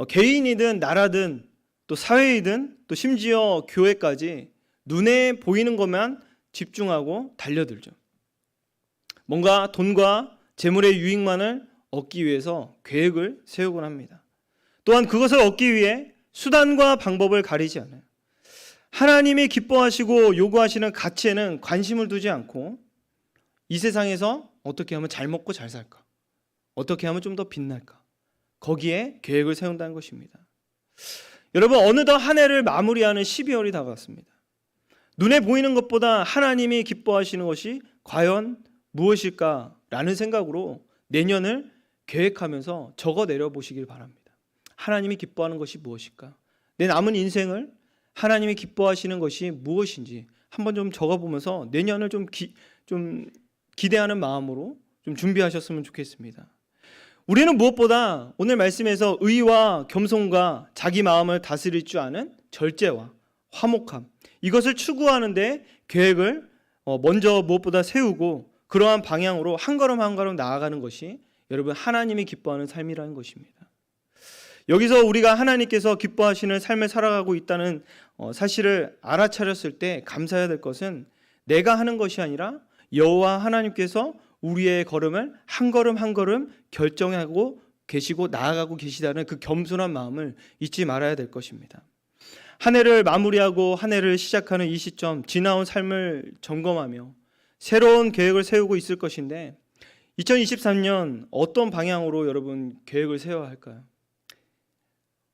개인이든 나라든 또 사회이든 또 심지어 교회까지 눈에 보이는 것만 집중하고 달려들죠. 뭔가 돈과 재물의 유익만을 얻기 위해서 계획을 세우곤 합니다. 또한 그것을 얻기 위해 수단과 방법을 가리지 않아요. 하나님이 기뻐하시고 요구하시는 가치에는 관심을 두지 않고 이 세상에서 어떻게 하면 잘 먹고 잘 살까? 어떻게 하면 좀 더 빛날까? 거기에 계획을 세운다는 것입니다. 여러분, 어느덧 한 해를 마무리하는 12월이 다가왔습니다. 눈에 보이는 것보다 하나님이 기뻐하시는 것이 과연 무엇일까라는 생각으로 내년을 계획하면서 적어내려 보시길 바랍니다. 하나님이 기뻐하는 것이 무엇일까? 내 남은 인생을 하나님이 기뻐하시는 것이 무엇인지 한번 좀 적어보면서 내년을 좀 기대하는 마음으로 좀 준비하셨으면 좋겠습니다. 우리는 무엇보다 오늘 말씀에서 의와 겸손과 자기 마음을 다스릴 줄 아는 절제와 화목함, 이것을 추구하는데 계획을 먼저 무엇보다 세우고 그러한 방향으로 한 걸음 한 걸음 나아가는 것이 여러분 하나님이 기뻐하는 삶이라는 것입니다. 여기서 우리가 하나님께서 기뻐하시는 삶을 살아가고 있다는 사실을 알아차렸을 때 감사해야 될 것은 내가 하는 것이 아니라 여호와 하나님께서 우리의 걸음을 한 걸음 한 걸음 결정하고 계시고 나아가고 계시다는 그 겸손한 마음을 잊지 말아야 될 것입니다. 한 해를 마무리하고 한 해를 시작하는 이 시점, 지나온 삶을 점검하며 새로운 계획을 세우고 있을 것인데 2023년 어떤 방향으로 여러분 계획을 세워야 할까요?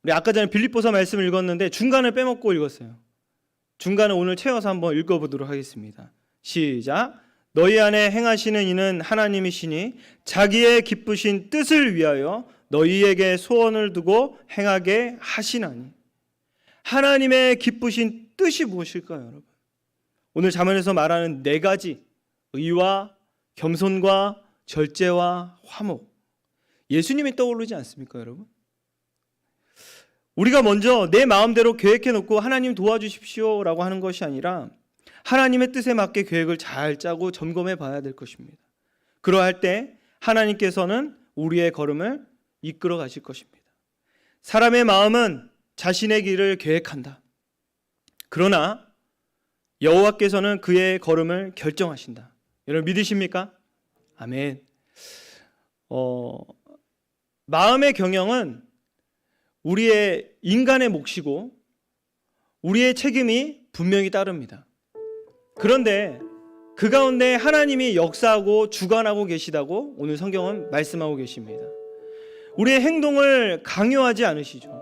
우리 아까 전에 빌립보서 말씀을 읽었는데 중간을 빼먹고 읽었어요. 중간을 오늘 채워서 한번 읽어보도록 하겠습니다. 시작. 너희 안에 행하시는 이는 하나님이시니 자기의 기쁘신 뜻을 위하여 너희에게 소원을 두고 행하게 하시나니. 하나님의 기쁘신 뜻이 무엇일까요, 여러분? 오늘 잠언에서 말하는 네 가지, 의와 겸손과 절제와 화목, 예수님이 떠오르지 않습니까, 여러분? 우리가 먼저 내 마음대로 계획해 놓고 하나님 도와주십시오라고 하는 것이 아니라 하나님의 뜻에 맞게 계획을 잘 짜고 점검해 봐야 될 것입니다. 그러할 때 하나님께서는 우리의 걸음을 이끌어 가실 것입니다. 사람의 마음은 자신의 길을 계획한다. 그러나 여호와께서는 그의 걸음을 결정하신다. 여러분 믿으십니까? 아멘. 마음의 경영은 우리의 인간의 몫이고 우리의 책임이 분명히 따릅니다. 그런데 그 가운데 하나님이 역사하고 주관하고 계시다고 오늘 성경은 말씀하고 계십니다. 우리의 행동을 강요하지 않으시죠.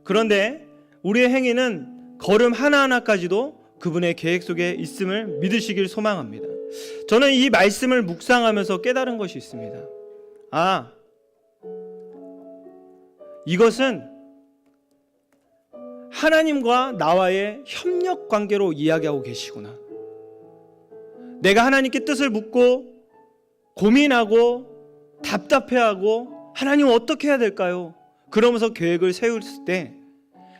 그런데 우리의 행위는 걸음 하나하나까지도 그분의 계획 속에 있음을 믿으시길 소망합니다. 저는 이 말씀을 묵상하면서 깨달은 것이 있습니다. 이것은 하나님과 나와의 협력 관계로 이야기하고 계시구나. 내가 하나님께 뜻을 묻고 고민하고 답답해하고 하나님 어떻게 해야 될까요? 그러면서 계획을 세울 때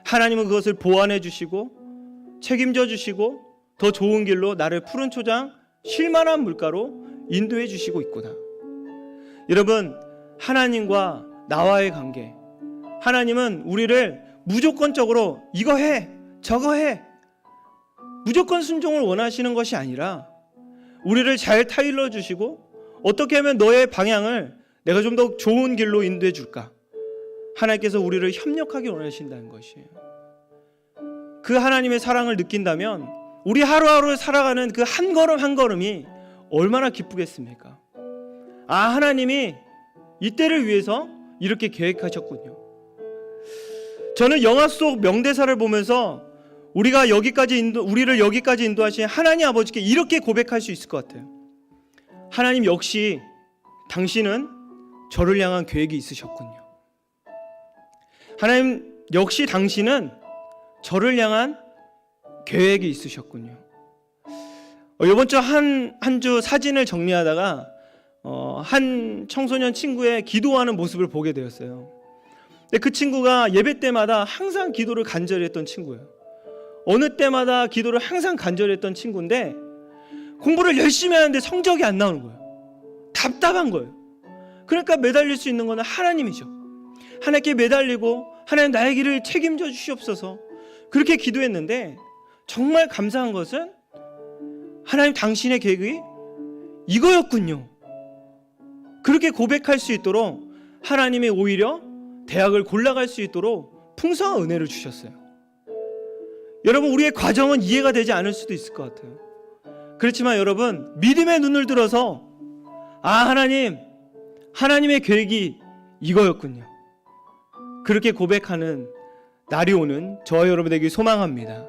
하나님은 그것을 보완해 주시고 책임져 주시고 더 좋은 길로 나를 푸른 초장 쉴만한 물가로 인도해 주시고 있구나. 여러분, 하나님과 나와의 관계, 하나님은 우리를 무조건적으로 이거 해 저거 해 무조건 순종을 원하시는 것이 아니라 우리를 잘 타일러 주시고 어떻게 하면 너의 방향을 내가 좀 더 좋은 길로 인도해 줄까? 하나님께서 우리를 협력하게 원하신다는 것이에요. 그 하나님의 사랑을 느낀다면 우리 하루하루 살아가는 그 한 걸음 한 걸음이 얼마나 기쁘겠습니까? 하나님이 이때를 위해서 이렇게 계획하셨군요. 저는 영화 속 명대사를 보면서 우리를 여기까지 인도하신 하나님 아버지께 이렇게 고백할 수 있을 것 같아요. 하나님 역시 당신은 저를 향한 계획이 있으셨군요. 하나님 역시 당신은 저를 향한 계획이 있으셨군요. 이번 주 한 주 사진을 정리하다가 한 청소년 친구의 기도하는 모습을 보게 되었어요. 근데 그 친구가 예배 때마다 항상 기도를 간절히 했던 친구예요. 어느 때마다 기도를 항상 간절히 했던 친구인데 공부를 열심히 하는데 성적이 안 나오는 거예요. 답답한 거예요. 그러니까 매달릴 수 있는 것은 하나님이죠. 하나님께 매달리고 하나님 나의 길을 책임져 주시옵소서 그렇게 기도했는데 정말 감사한 것은 하나님 당신의 계획이 이거였군요. 그렇게 고백할 수 있도록 하나님이 오히려 대학을 골라갈 수 있도록 풍성한 은혜를 주셨어요. 여러분, 우리의 과정은 이해가 되지 않을 수도 있을 것 같아요. 그렇지만 여러분, 믿음의 눈을 들어서 하나님의 계획이 이거였군요. 그렇게 고백하는 날이 오는 저와 여러분에게 소망합니다.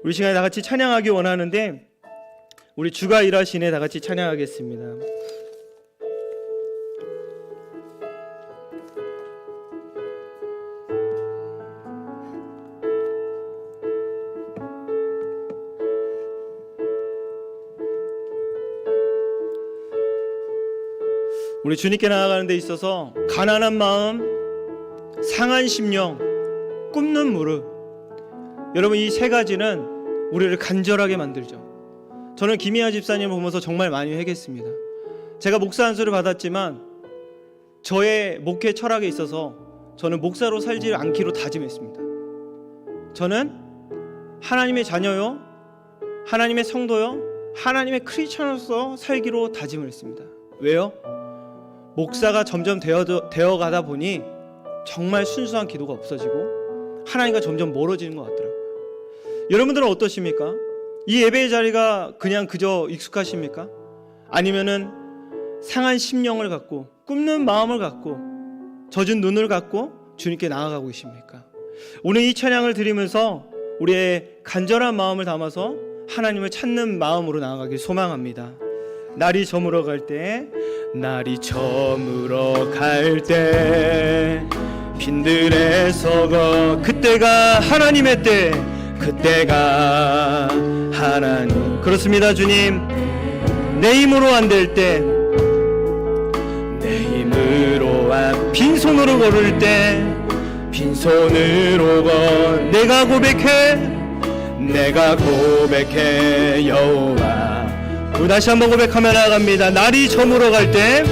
우리 시간에 다 같이 찬양하기 원하는데 우리 주가 일하시네 다 같이 찬양하겠습니다. 우리 주님께 나아가는 데 있어서 가난한 마음, 상한 심령, 굽는 무릎, 여러분 이 세 가지는 우리를 간절하게 만들죠. 저는 김희아 집사님을 보면서 정말 많이 회개했습니다. 제가 목사 안수를 받았지만 저의 목회 철학에 있어서 저는 목사로 살지 않기로 다짐했습니다. 저는 하나님의 자녀요, 하나님의 성도요, 하나님의 크리스천으로서 살기로 다짐을 했습니다. 왜요? 목사가 점점 되어가다 보니 정말 순수한 기도가 없어지고 하나님과 점점 멀어지는 것 같더라고요. 여러분들은 어떠십니까? 이 예배의 자리가 그저 익숙하십니까? 아니면은 상한 심령을 갖고 굽는 마음을 갖고 젖은 눈을 갖고 주님께 나아가고 계십니까? 오늘 이 찬양을 드리면서 우리의 간절한 마음을 담아서 하나님을 찾는 마음으로 나아가길 소망합니다. 날이 저물어 갈 때, 날이 저물어 갈 때 빈들에 서거, 그때가 하나님의 때, 그때가 하나님. 그렇습니다. 주님, 내 힘으로 안 될 때, 내 힘으로 빈손으로 걸을 때, 빈손으로 내가 고백해 여호와. 다시 한번 고백하며 나아갑니다. 날이 저물어 갈 때,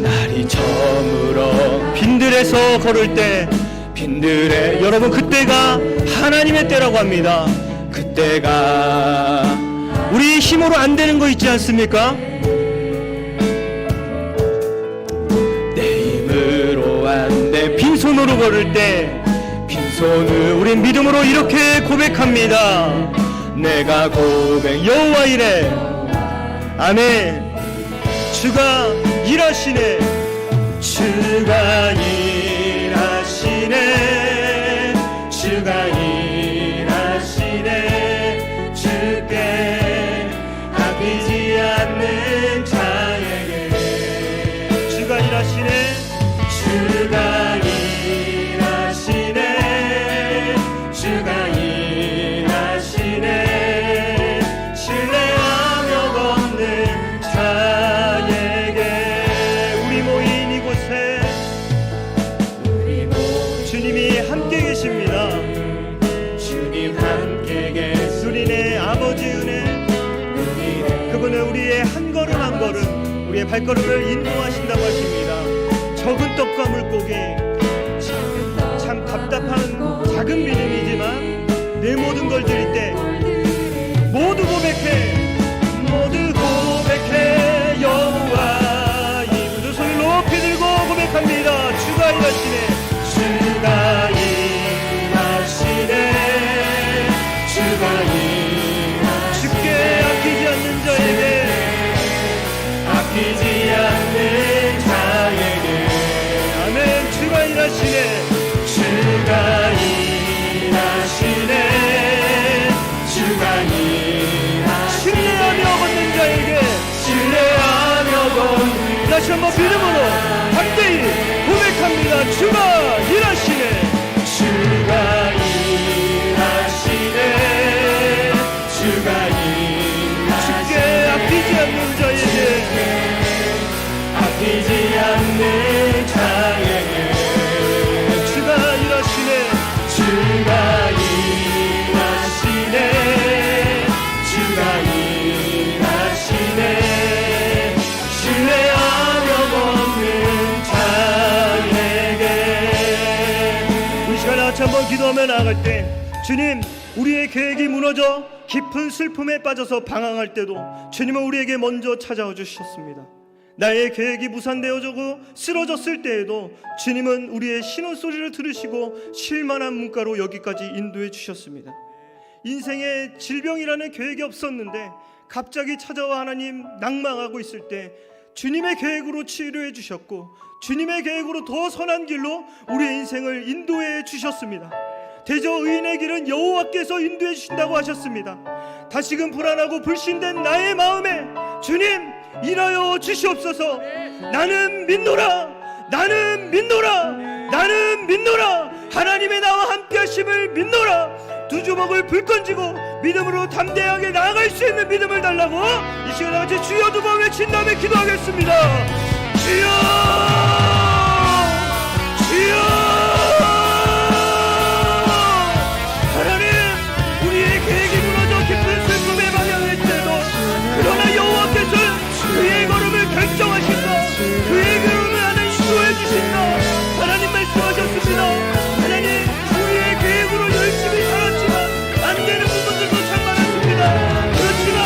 날이 저물어 빈들에서 걸을 때, 빈들에, 여러분 그때가 하나님의 때라고 합니다. 그때가 우리 힘으로 안 되는 거 있지 않습니까? 내 힘으로 안 돼, 빈손으로 걸을 때, 빈손을 우린 믿음으로 이렇게 고백합니다. 내가 여호와 이래. 아멘. 주가 일하시네. 주가 일하시네. 주가 일하시네. 주께 아끼지 않는 자에게. 주가 일하시네. 주가 일하시네. 주가 일하시네. 신뢰하며 걷는 자에게. 우리 모인 이곳에 주님이 함께 계십니다. 주님 함께 계십니다. 우리네 아버지 은혜, 그분은 우리의 한 걸음 한 걸음, 우리의 발걸음을 인도하신다고 하십니다. 적은 떡과 물고기, 참 답답한 작은 믿음이지만 내 모든 걸 드릴 때 모두 고백해, 모두 고백해 여호와. 이 두 손을 높이 들고 고백합니다. 주가 일하시네. 주가 일하시네. 주가 일하시네. 주께 아끼지 않는 자에게, 아끼지 않는 자에게. 아멘. 주가 일하시네. 주가 일하시네. 주가 일하시네. 신뢰하며 걷는 자에게, 신뢰하며 걷는. 다시 한번 믿음으로 담대히 고백합니다. 주가 일하시네. 주가 일하시네. 주가 일하시네. 주께 아끼지 않는 자에게, 아끼지 않는 자에게. 주가 일하시네. 주가 일하시네. 주가 일하시네. 신뢰하며 걷는 자에게. 우리 시간 같이 한번 기도하며 나아갈 때, 주님, 우리의 계획이 무너져 깊은 슬픔에 빠져서 방황할 때도 주님은 우리에게 먼저 찾아와 주셨습니다. 나의 계획이 무산되어지고 쓰러졌을 때에도 주님은 우리의 신음소리를 들으시고 실만한 문가로 여기까지 인도해 주셨습니다. 인생에 질병이라는 계획이 없었는데 갑자기 찾아와 하나님 낭망하고 있을 때 주님의 계획으로 치료해 주셨고, 주님의 계획으로 더 선한 길로 우리의 인생을 인도해 주셨습니다. 대저 의인의 길은 여호와께서 인도해 주신다고 하셨습니다. 다시금 불안하고 불신된 나의 마음에 주님 일하여 주시옵소서. 나는 믿노라. 나는 믿노라. 나는 믿노라. 하나님의 나와 함께 하심을 믿노라. 두 주먹을 불끈쥐고 믿음으로 담대하게 나아갈 수 있는 믿음을 달라고 이 시간에 같이 주여 두 번 외친 다음에 기도하겠습니다. 주여, 주여. 하나님, 우리의 계획이 무너져 깊은 슬픔에 방향할 때도 그러나 여호와께서 그의 걸음을 결정하신다. 그의 걸음을 하나 인도해 주신다. 하나님 말씀하셨습니다. 하나님, 우리의 계획으로 열심히 살았지만 안 되는 부분들도 참 많았습니다. 그렇지만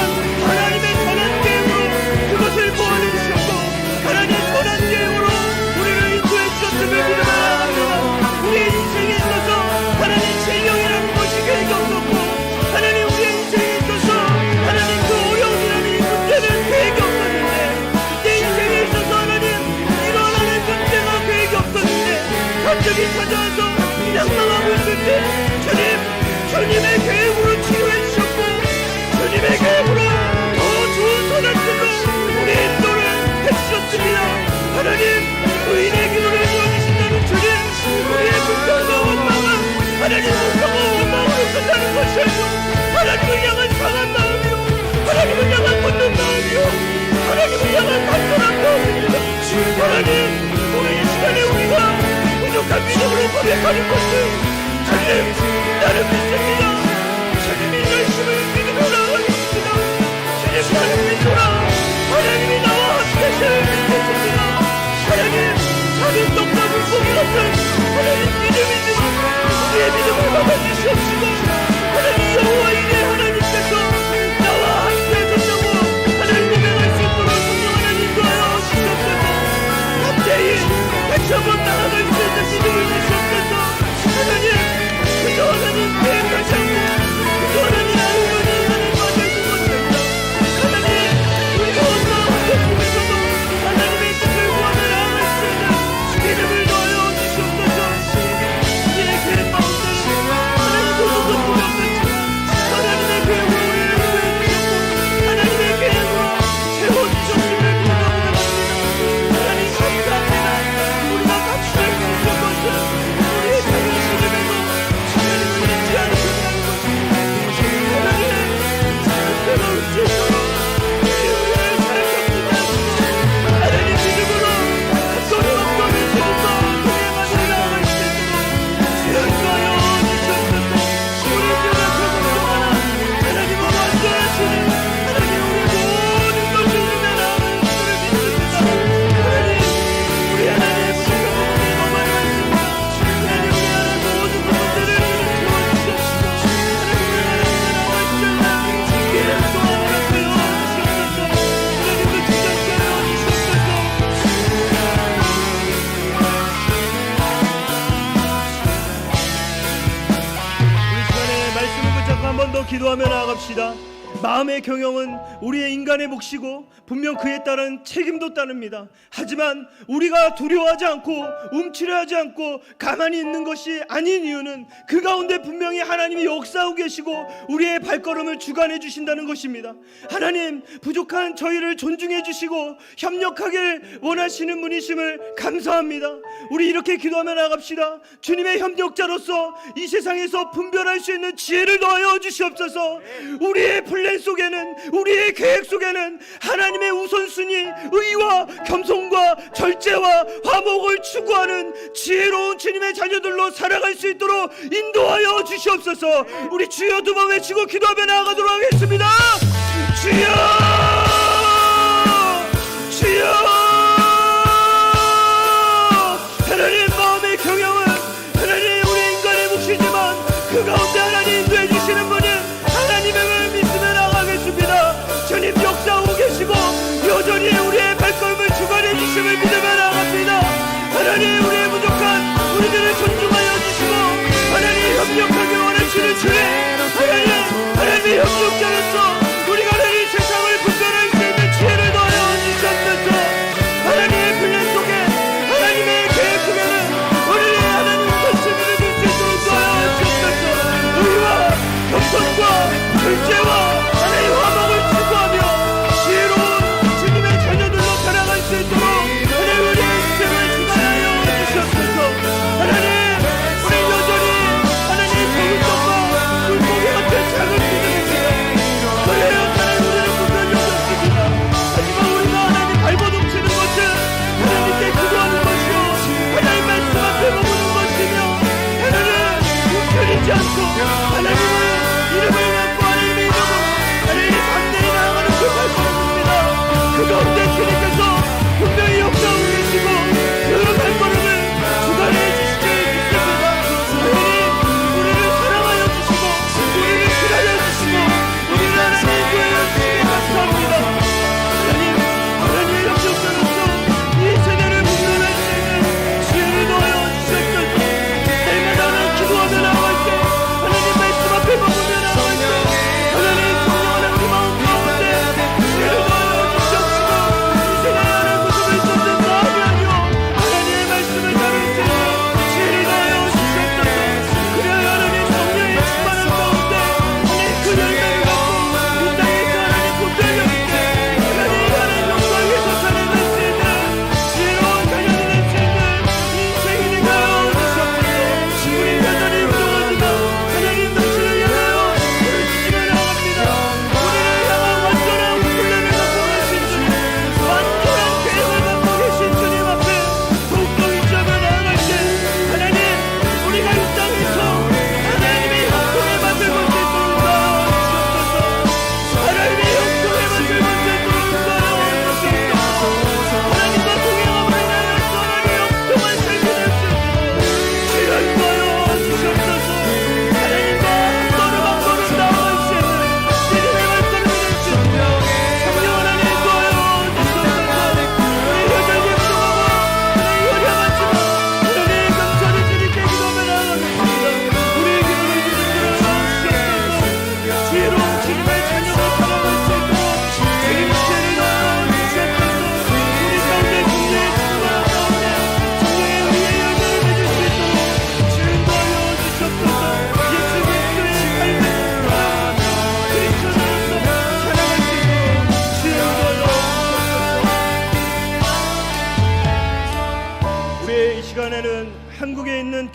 하나님 목표가 원망으로 끝나는 것이 아니요 하나님을 향한 강한 마음이요 하나님을 향한 굳는 마음이요 하나님을 향한 간절한 마음입니다. 하나님 오늘 이 시간에 우리가 부족한 믿음으로 고백하는 것을 주님 나를 믿습니다. 주님이 열심을 믿으며 나아가겠습니다. 주님 나를 믿으라. 하나님이 나와 함께 하시를 믿겠습니다. 하나님 작은 떡밥을 보기 같은 하나님 믿음이지만 우리의 믿음을 막아주시옵시고 하나님 여호와 이레 하나님께서 나와 함께 하셨다고 하나님 고백할 수 있도록 성령 하나님 인도하여 주시옵소서. 함께히 같이 한번 나아갈 수 있는 믿음을 주시옵소서. 하나님 그저 하나님 계획하지 않고 그저 하나님 아우러니 하나님 만들고 못한다. 하나님 우리가 어떤 환경 속에서도 하나님의 뜻을 구하며 나아갈 수 있는 믿음을 넣어요 주시옵소서. 우리의 계획 가운데 하나님 모든 것 두렵는지 하나님의 계획으로 우리를 구해주셨고 하나님의 계획으로 세워주셨음을 고백합니다. 하나님 감사합니다. 우리가 감사할 수 있는 것은 우리의 작은 믿음에도 하나님을 잊지 않으셨다는 것입니다. 하나님 그때가 어찌했도록 우리를 사랑합니다. 하나님 믿음으로 한 걸음 한 걸음 믿음으로 그의 마음을 나아갈 수 있도록 지어주어요 주시옵소서. 우리 변화되고 동안아 하나님은 완전하시니 하나님 우리의 모든 것을 믿어 나아갈 수를 믿습니다. 하나님 우리 하나님 부족한 부분이 너무 많이 있습니다. 하나님 우리 하나님 모든 부분들을 채워주시옵시고 하나님 우리 하나님께 나아갈 수 있는 기름 또한 되어 주시옵소서. 하나님도 주장케 하여 주시옵소서. 우리 시간에 말씀을 붙잡고 한 번 더 기도하며 나아갑시다. 마음의 경영은 우리의 인간의 몫이고 분명 그에 따른 책임도 따릅니다. 하지만 우리가 두려워하지 않고 움츠려하지 않고 가만히 있는 것이 아닌 이유는 그 가운데 분명히 하나님이 역사하고 계시고 우리의 발걸음을 주관해 주신다는 것입니다. 하나님 부족한 저희를 존중해 주시고 협력하길 원하시는 분이심을 감사합니다. 우리 이렇게 기도하며 나갑시다. 주님의 협력자로서 이 세상에서 분별할 수 있는 지혜를 넣어 주시옵소서. 우리의 플랜 속에는 우리의 계획 속에는 하나님의 우선순위 의와 겸손과 절제와 화목을 추구하는 지혜로운 주님의 자녀들로 살아갈 수 있도록 인도하여 주시옵소서. 우리 주여 두 번 외치고 기도하며 나아가도록 하겠습니다. 주여 주여 하나님 마음의 경영은 하나님 우리 인간의 몫이지만 그 가운데 하나님 인도해 주시는 분은 하나님을 믿으며 나가겠습니다. 주님 역사하고 계시고 여전히 우리의 발걸음을 주관해 주심을 믿으며 나갑니다. 하나님 우리의 부족한 우리들을 존중하여 주시고 하나님 협력하길 원하시는 주님 하나님의 협력자로서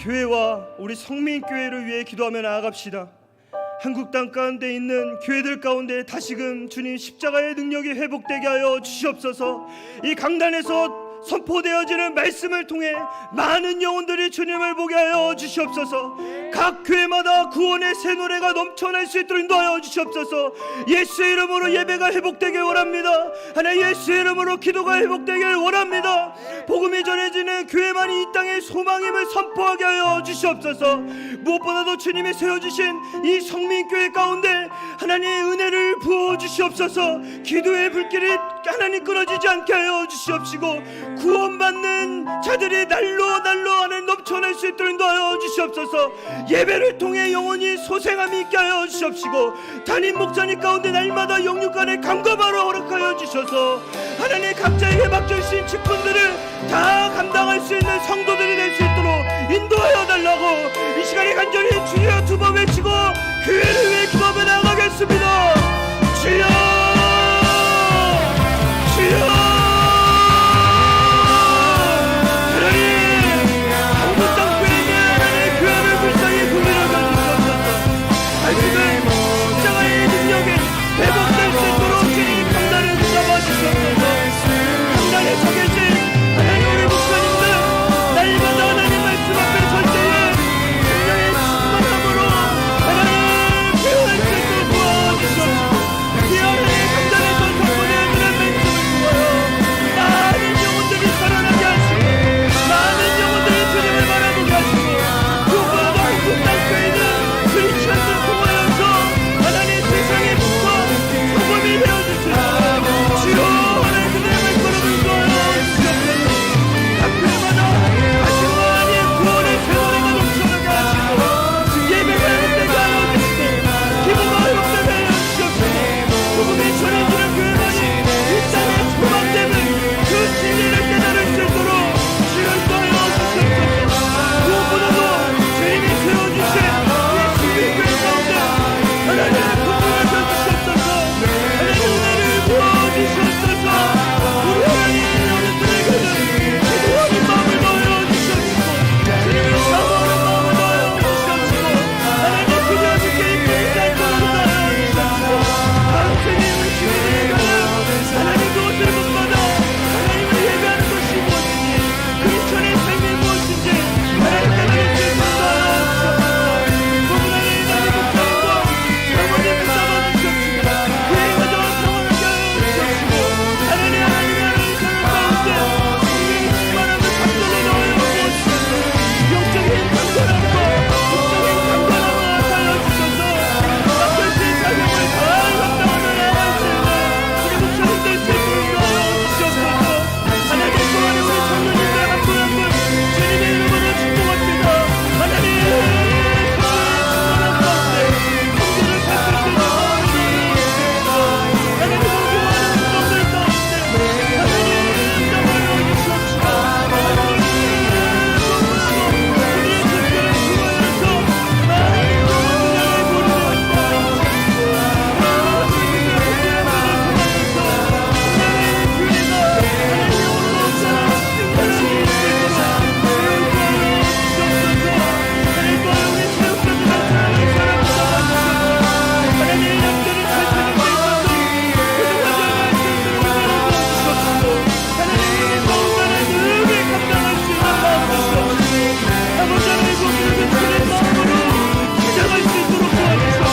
교회와 우리 성민교회를 위해 기도하며 나아갑시다. 한국 땅 가운데 있는 교회들 가운데 다시금 주님 십자가의 능력이 회복되게 하여 주시옵소서. 이 강단에서 선포되어지는 말씀을 통해 많은 영혼들이 주님을 보게 하여 주시옵소서. 각 교회마다 구원의 새 노래가 넘쳐날 수 있도록 인도하여 주시옵소서. 예수의 이름으로 예배가 회복되길 원합니다. 하나님, 예수의 이름으로 기도가 회복되길 원합니다. 복음이 전해지는 교회만이 이 땅의 소망임을 선포하게 하여 주시옵소서. 무엇보다도 주님이 세워주신 이 성민교회 가운데 하나님의 은혜를 부어주시옵소서. 기도의 불길이 하나님 끊어지지 않게 하여 주시옵시고, 구원받는 자들이 날로 하나님 넘쳐날 수 있도록 인도하여 주시옵소서. 예배를 통해 영혼이 소생함이 있게 하여 주시옵시고, 담임 목사님 가운데 날마다 영육간의 감감하러 허락하여 주셔서 하나님 각자에게 맡겨주신 직분들을 다 감당할 수 있는 성도들이 될 수 있도록 인도하여 달라고 이 시간에 간절히 주여 두 번 외치고 교회를 위해 기도하며 나아가겠습니다. 주여, 주여. 회복될 수 있도록 주님 강단을 붙잡아주시옵소서. 강단에 서 계신 하나님 우리 목사님들 날마다 하나님 말씀 앞에 설 때에 성령의 충만함으로 하나님 깨어날 수 있도록 도와주시옵소서. 이 하나님 강단에서 선포되어지는 말씀을 통하여 많은 영혼들이 살아나게 하시고, 많은 영혼들이 주님을 바라보게 하시고, 무엇보다도 한국 땅교회는 크리스천들 통하여서 하나님 세상에 복음이 되어주시옵소서. 주여, 하나님 그대의 발걸음을 도와여 주시옵소서. 각 교회마다 하시고 하나님 구원의 새 노래가 넘쳐나게 하시고, 예배가 회복되게 하여 주시고, 기도가 회복되게 하여 주시옵소서. 복음이 전해지는 교회만이 이 땅에 소망되는 그 진리를 깨달을 수 있도록 주여 인도하여 주시옵소서. 무엇보다도 주님이 세워주신 이 수비교회 가운데 하나님의 풍성을 주시옵소서. 은혜를 부어주시옵소서. 우리 하나님 어른들에게는 기도하는 마음을 넣어 주시옵시고, 주님을 사모하는 마음을 넣어 주시옵시고, 하나님 그녀에게 입히지 않도록 넣어 주시옵시고, 하나님의 주님에게는 하나님 그것을 본받아 하나님을 예배하는 것이 무엇인지, 크리스천의 삶이 무엇인지 하나님 깨달을 수 있도록 넣어 주시옵소서. 구분하는 하나님 목사님과 사모님 붙잡아 주시옵시고, 교회마다 평안하게 하여 주시옵시고, 하나님 삶 가운데 성령의 충만함을 감돌로 넣어 주시옵소서. 영적인 강건함과 육적인 강건함을 하여 주셔서 맡겨진 사명을 잘 감당하며 나아갈 수 있는 우리 목사님들 세분을 넣어 주시옵소서. 하나님 또한 우리 청년님들 한 분 한 분 주님의 이름으로 축복합니다. 하나님 성령의 충만함 가운데 성도를 바꿀 수 있는 마음을 주시옵소서. 하나님 공경하는 성도들 가운데 하나님 응답을 넣어주시옵시고, 하나님 우리의 특별한 구원에서 많은 영혼들의 보리를 도와주시옵시고, 하나님 통하여서 하나님의 교회가 하나님 영으로서 승리하는 수 있도록 도와주시옵소서. 하나님 또한 우리 체육자들의 사랑을 사랑받아 주시옵소서. 하나님 약자를 살펴줄 수 있어서 그동안 할 수 있도록 은혜를 주시옵소서. 하나님 우리 마음만을 능히 감당할 수 있는 마음 주시옵소서. 아버지 하나님 거기를 주의 마음으로 시작할 수 있도록 도와주시옵소서.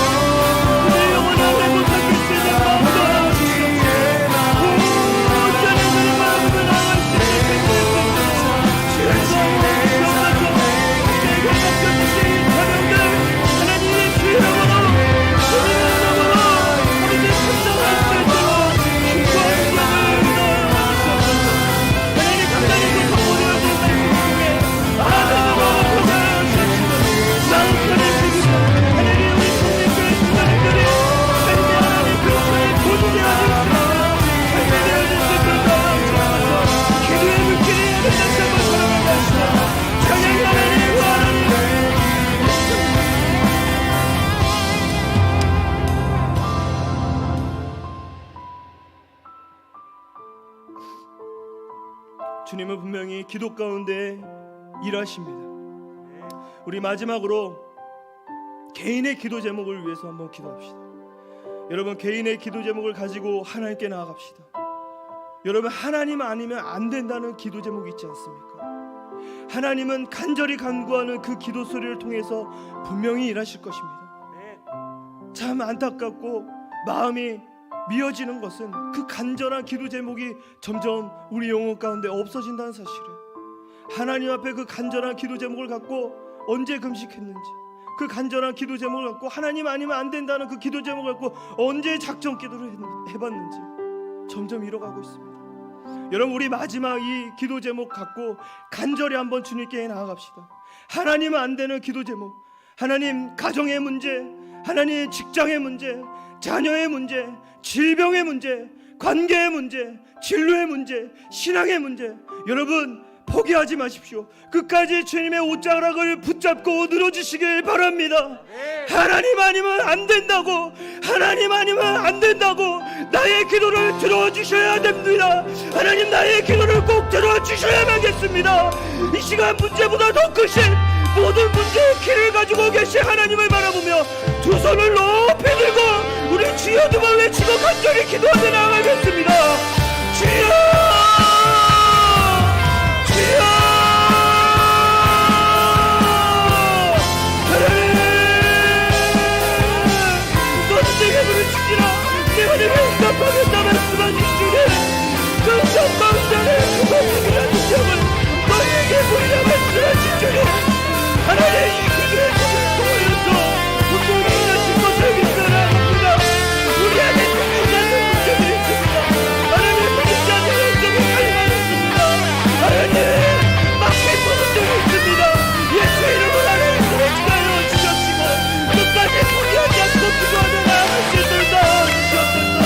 그의 영원한 행복을 수 있는 마음 도와주시옵소서. 온전히 그의 마음으로 나아갈 수 있는 행복을 주옵소서. 주의 도와주시옵소서. 제게 맡겨주신 사명들 하나님의 주의 이름으로 주님의 이름으로 아버지 감당할 수 있도록 기뻐하는 마음을 넣어주시옵소서. 하나님 감당해서 선포되어진 말씀 중에 많은 영혼을 보살펴 주시옵시고, 마음 편해지시고, 하나님 우리 성민교회 성도님들이 삶의 하나님 그리스도의 본이 되어질 수 있는 삶이 되어질 수 있도록 도와주옵소서. 기도의 물길이 하늘 다시 한번 살아나게 하시고, 찬양이 하나님 구하나님 주님은 분명히 기도 가운데 일하십니다. 우리 마지막으로 개인의 기도 제목을 위해서 한번 기도합시다. 여러분, 개인의 기도 제목을 가지고 하나님께 나아갑시다. 여러분, 하나님 아니면 안 된다는 기도 제목이 있지 않습니까? 하나님은 간절히 간구하는 그 기도 소리를 통해서 분명히 일하실 것입니다. 참 안타깝고 마음이 미어지는 것은 그 간절한 기도 제목이 점점 우리 영혼 가운데 없어진다는 사실을, 하나님 앞에 그 간절한 기도 제목을 갖고 언제 금식했는지, 그 간절한 기도 제목을 갖고 하나님 아니면 안 된다는 그 기도 제목을 갖고 언제 작전 기도를 해봤는지 점점 잃어가고 있습니다. 여러분, 우리 마지막 이 기도 제목 갖고 간절히 한번 주님께 나아갑시다. 하나님은 안 되는 기도 제목, 하나님 가정의 문제, 하나님 직장의 문제, 자녀의 문제, 질병의 문제, 관계의 문제, 진로의 문제, 신앙의 문제, 여러분 포기하지 마십시오. 끝까지 주님의 옷자락을 붙잡고 늘어지시길 바랍니다. 하나님 아니면 안 된다고, 하나님 아니면 안 된다고 나의 기도를 들어주셔야 됩니다. 하나님, 나의 기도를 꼭 들어주셔야겠습니다. 이 시간 문제보다 더 크신 모든 문제의 길을 가지고 계신 하나님을 바라보며 두 손을 높이 들고 우리 주여 두 번 외치고 간절히 기도하며 나아가겠습니다. 주여, 주여, 하나님, 너는 내게 부르짖으라. 내가 내게 응답하겠다 말씀하신 주님, 그 전망자의 그 고통이라는 점을 너희에게 보이라 말씀하신 주님, 하나님, 이 기도의 손을 통하여서 분명히 일하실 것을 믿사랑합니다. 우리 안에 생기지 않는 문제들이 있습니다. 하나님, 생기지 않는 문제를 가능하겠습니다. 하나님, 막힌 부분들이 있습니다. 예수 이름으로 하나님 들어주가여 주셨시고 끝까지 포기하지 않고 기도하며 나아갈 수 있도록 도와주셨소서.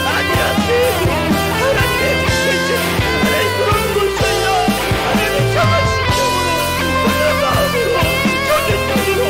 아니하시고 하나님의 주시신 하나님 그런 곳이여, 하나님 정하신 마음으로 전진적으로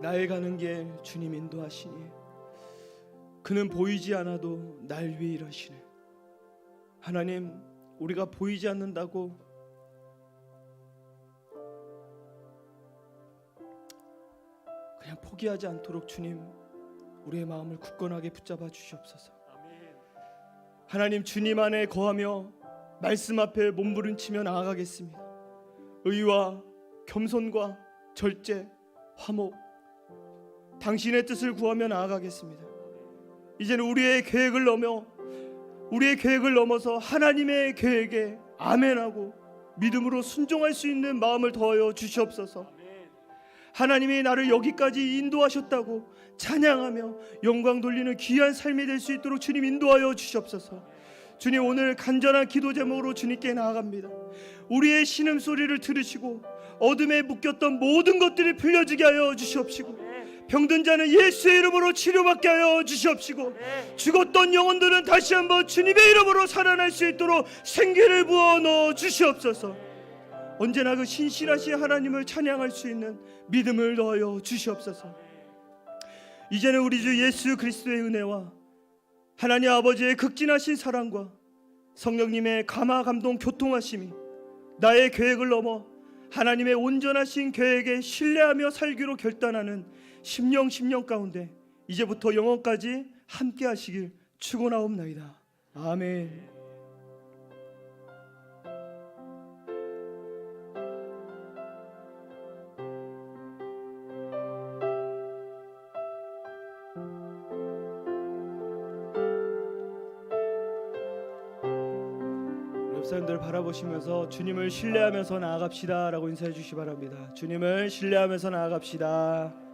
나의 가는 길 주님 인도하시니 그는 보이지 않아도 날 위해 일하시네. 하나님, 우리가 보이지 않는다고 그냥 포기하지 않도록 주님 우리의 마음을 굳건하게 붙잡아 주시옵소서. 하나님, 주님 안에 거하며 말씀 앞에 몸부림치며 나아가겠습니다. 의와 겸손과 절제, 화목, 당신의 뜻을 구하며 나아가겠습니다. 이제는 우리의 계획을 넘어서 하나님의 계획에 아멘하고 믿음으로 순종할 수 있는 마음을 더하여 주시옵소서. 하나님이 나를 여기까지 인도하셨다고 찬양하며 영광 돌리는 귀한 삶이 될 수 있도록 주님 인도하여 주시옵소서. 주님, 오늘 간절한 기도 제목으로 주님께 나아갑니다. 우리의 신음소리를 들으시고 어둠에 묶였던 모든 것들이 풀려지게 하여 주시옵시고, 병든 자는 예수의 이름으로 치료받게 하여 주시옵시고, 죽었던 영혼들은 다시 한번 주님의 이름으로 살아날 수 있도록 생기를 부어 넣어 주시옵소서. 언제나 그 신실하신 하나님을 찬양할 수 있는 믿음을 넣어 주시옵소서. 이제는 우리 주 예수 그리스도의 은혜와 하나님 아버지의 극진하신 사랑과 성령님의 감화 감동 교통하심이 나의 계획을 넘어 하나님의 온전하신 계획에 신뢰하며 살기로 결단하는 심령 가운데 이제부터 영원까지 함께 하시길 축원하옵나이다. 아멘. 옆사람들 바라보시면서 주님을 신뢰하면서 나아갑시다 라고 인사해 주시기 바랍니다. 주님을 신뢰하면서 나아갑시다.